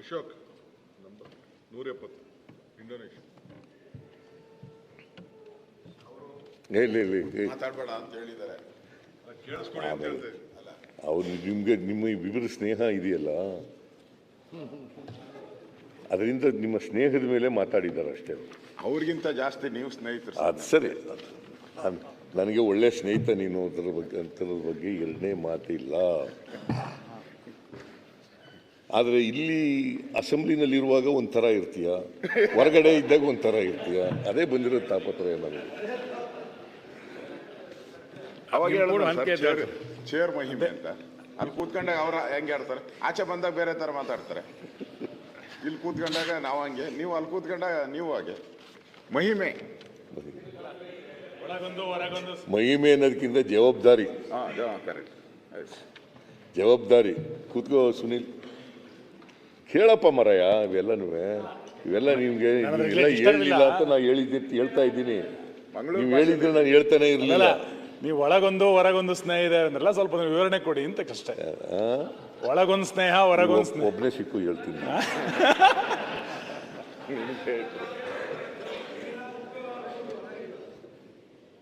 Ashok number 170 Indonesia. ಮಾತಾಡಬೇಡ ಅಂತ ಹೇಳಿದ್ದಾರೆ. ಕೇಳಿಸ್ಕೊಳ್ಳಿ ಅಂತ ಹೇಳ್ತಾ ಇದ್ದೀನಿ. ಅವ್ರು ನಿಮ್ಮ ವಿವಿಧ ಸ್ನೇಹ ಇದೆಯಲ್ಲ, ಅದರಿಂದ ನಿಮ್ಮ ಸ್ನೇಹದ ಮೇಲೆ ಮಾತಾಡಿದ್ದಾರೆ ಅಷ್ಟೇ. ಅವ್ರಿಗಿಂತ ಜಾಸ್ತಿ ನೀವು ಸ್ನೇಹಿತರು. ಅದು ಸರಿ, ನನಗೆ ಒಳ್ಳೆ ಸ್ನೇಹಿತ ನೀನು, ಅಂತರದ ಬಗ್ಗೆ ಎರಡನೇ ಮಾತಿಲ್ಲ. ಆದರೆ ಇಲ್ಲಿ ಅಸೆಂಬ್ಲಿನಲ್ಲಿರುವಾಗ ಒಂಥರ ಇರ್ತೀಯ, ಹೊರಗಡೆ ಇದ್ದಾಗ ಒಂಥರ ಇರ್ತೀಯ. ಅದೇ ಬಂದಿರೋ ತಾಪತ್ರಯ ನನಗೆ. ಅವಾಗ ಚೇರ್ ಮಹಿಮೆ ಅಂತ ಅಲ್ಲಿ ಕೂತ್ಕೊಂಡಾಗ ಅವ್ರ ಹೆಂಗೆ ಆಡ್ತಾರೆ, ಆಚೆ ಬಂದಾಗ ಬೇರೆ ತರ ಮಾತಾಡ್ತಾರೆ. ಇಲ್ಲಿ ಕೂತ್ಕೊಂಡಾಗ ನಾವು ಹಂಗೆ, ನೀವು ಅಲ್ಲಿ ಕೂತ್ಕೊಂಡಾಗ ನೀವು ಹಾಗೆ. ಮಹಿಮೆ ಮಹಿಮೆ ಅನ್ನೋದಕ್ಕಿಂತ ಜವಾಬ್ದಾರಿ. ಜವಾಬ್ದಾರಿ. ಕೂತ್ಕೋ ಸುನಿಲ್, ಕೇಳಪ್ಪ ಮರಯ್ಯ. ಇವೆಲ್ಲ ನಿಮ್ಗೆ ಹೇಳಿಲ್ಲ ಅಂತ ನಾ ಹೇಳ್ತಾ ಇದ್ದೀನಿ. ನೀವು ಹೇಳಿದ್ರೆ ನಾನು ಹೇಳ್ತಾನೆ ಇರಲಿಲ್ಲ. ನೀವು ಒಳಗೊಂದು ಹೊರಗೊಂದು ಸ್ನೇಹ ಇದೆ ಅಂದ್ರಲ್ಲ, ಸ್ವಲ್ಪ ವಿವರಣೆ ಕೊಡಿ ಅಂತ ಕಷ್ಟ. ಒಳಗೊಂದು ಸ್ನೇಹ, ಹೊರಗೊಂದು ಸ್ನೇಹ. ಒಬ್ಬನೇ ಸಿಕ್ಕು ಹೇಳ್ತೀನಿ.